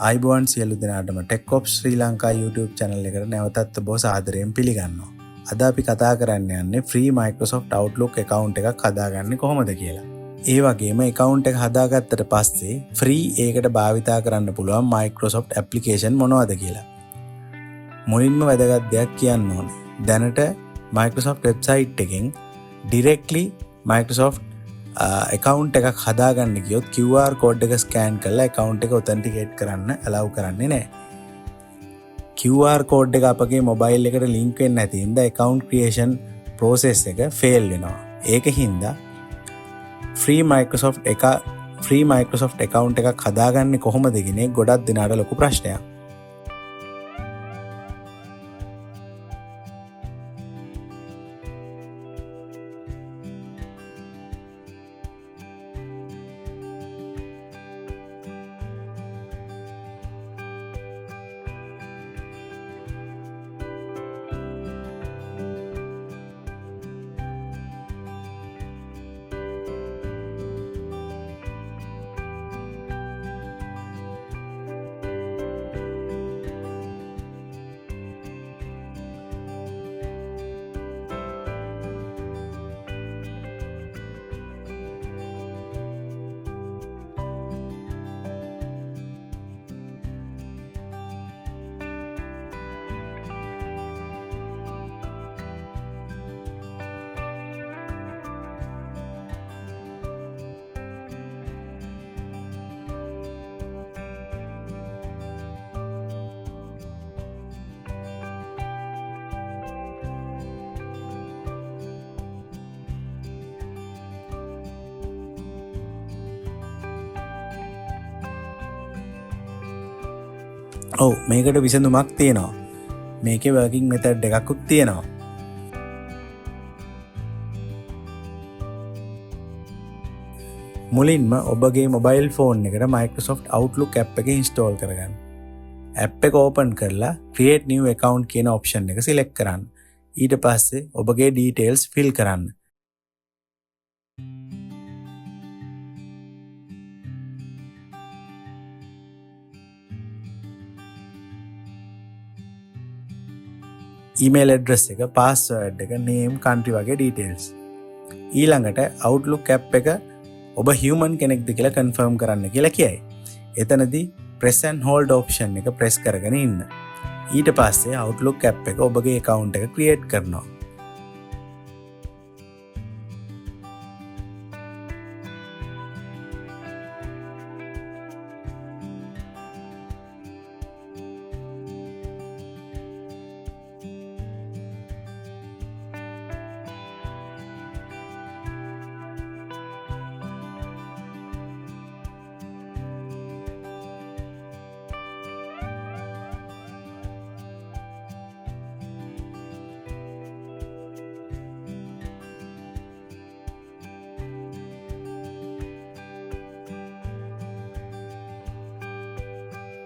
අයිබෝන් සියලු දෙනාටම ටෙක්කොප් ශ්‍රී ලංකා YouTube channel එකට නැවතත් බොහොම ආදරයෙන් පිළිගන්නවා. අද අපි කතා කරන්න යන්නේ free Microsoft Outlook account එකක් හදාගන්නේ කොහොමද කියලා. ඒ වගේම account එක හදාගත්තට පස්සේ free ඒකට භාවිතා කරන්න පුළුවන් Microsoft application මොනවද කියලා. මුලින්ම වැදගත් දෙයක් කියන්න ඕනේ. දැනට Microsoft website එකෙන් directly Microsoft account එකක් හදාගන්න ගියොත් QR code එක scan කරලා account එක authenticate කරන්න allow කරන්නේ නැහැ. QR code එක අපගේ mobile එකට link වෙන්නේ නැති හින්දා account creation process එක fail වෙනවා. ඒක හින්දා free Microsoft account එකක් හදාගන්නේ කොහොමද කියන එක ගොඩක් දෙනාට ලොකු ප්‍රශ්නයක්. මේකට විසඳුමක් තියෙනවා. මේකේ working method එකකුත් තියෙනවා. මුලින්ම ඔබගේ mobile phone එකට Microsoft Outlook app එක install කරගන්න. app එක open කරලා create new account කියන option එක select කරන්න. ඊට පස්සේ ඔබගේ details fill කරන්න. email address එක, password එක, name, country වගේ details. ඊළඟට Outlook app එක ඔබ human කෙනෙක්ද කියලා confirm කරන්න කියලා කියයි. එතනදී press and hold option එක press කරගෙන ඉන්න. ඊට පස්සේ Outlook app එක ඔබගේ account එක create කරනවා.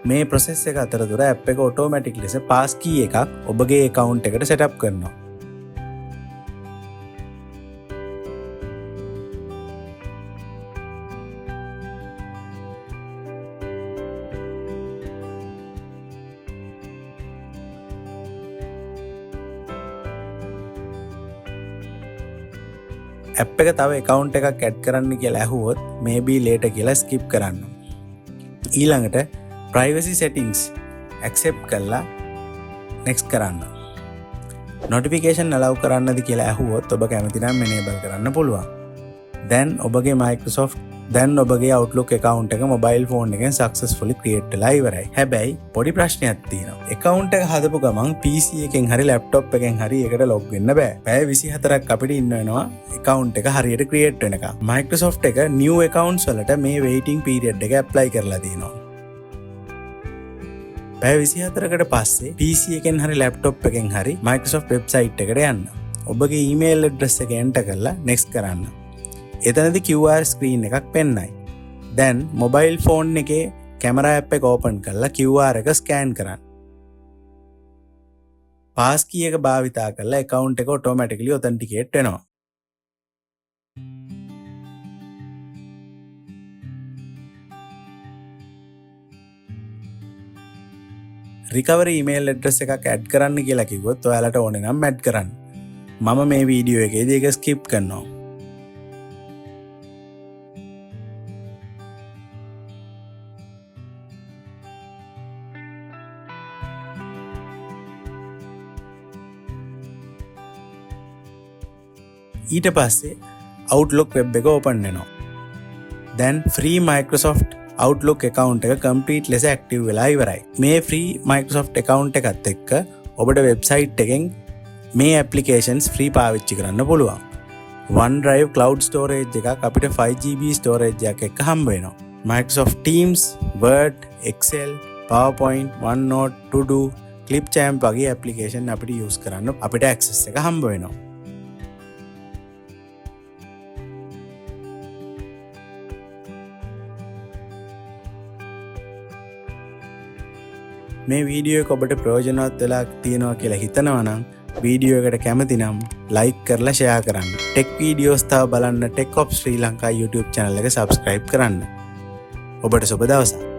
මේ process එක අතරතුර app එක automatic ලෙස pass key එකක් ඔබගේ account එකට set up කරනවා. app එක තව account එකක් add කරන්න කියලා ඇහුවොත් maybe later කියලා skip කරන්න. ඊළඟට privacy settings accept කරලා next කරන්න. notification allow කරන්නද කියලා ඇහුවොත් ඔබ කැමති නම් enable කරන්න පුළුවන්. දැන් ඔබගේ Outlook account එක mobile phone එකෙන් successfully create වෙලා ඉවරයි. හැබැයි පොඩි ප්‍රශ්නයක් තියෙනවා. account එක හදපු ගමන් PC එකෙන් හරි laptop එකෙන් හරි ඒකට log වෙන්න බෑ. පැය 24ක් අපිට ඉන්න වෙනවා account එක හරියට create වෙනකම්. Microsoft එක new accounts වලට මේ waiting period එක apply කරලා තියෙනවා. පැය 24කට පස්සේ PC එකෙන් හරි laptop එකෙන් හරි Microsoft website එකට යන්න. ඔබගේ email address එක enter කරලා next කරන්න. එතනදී QR screen එකක් පෙන්නයි. දැන් mobile phone එකේ camera app එක open කරලා QR එක scan කරන්න. pass key එක භාවිතා කරලා account එක automatically authenticate වෙනවා. රිකවරි ඊමේල් ඇඩ්‍රස් එකක් ඇඩ් කරන්න කියලා කිව්වොත් ඔයාලට ඕනේ නම් ඇඩ් කරන්න. මම මේ වීඩියෝ එකේදී ඒක ස්කිප් කරනවා. ඊට පස්සේ Outlook web එක open වෙනවා. දැන් free Microsoft Outlook account එක complete ලෙස active වෙලා ඉවරයි. මේ free Microsoft account එකත් එක්ක ඔබට website එකෙන් මේ applications free පාවිච්චි කරන්න පුළුවන්. OneDrive cloud storage එකක් අපිට 5GB storage එකක් එක්ක හම්බ වෙනවා. Microsoft Teams, Word, Excel, PowerPoint, OneNote, To Do, Clipchamp වගේ application අපිට use කරන්න අපිට access එක හම්බ වෙනවා. මේ වීඩියෝ එක ඔබට ප්‍රයෝජනවත් වෙලා තියෙනවා කියලා හිතනවා නම් වීඩියෝ එකට කැමති නම් ලයික් කරලා ෂෙයා කරන්න. ටෙක් වීඩියෝස් තව බලන්න ටෙක් ඔප්ස් ශ්‍රී ලංකා YouTube channel එක subscribe කරන්න. ඔබට සුබ දවසක්.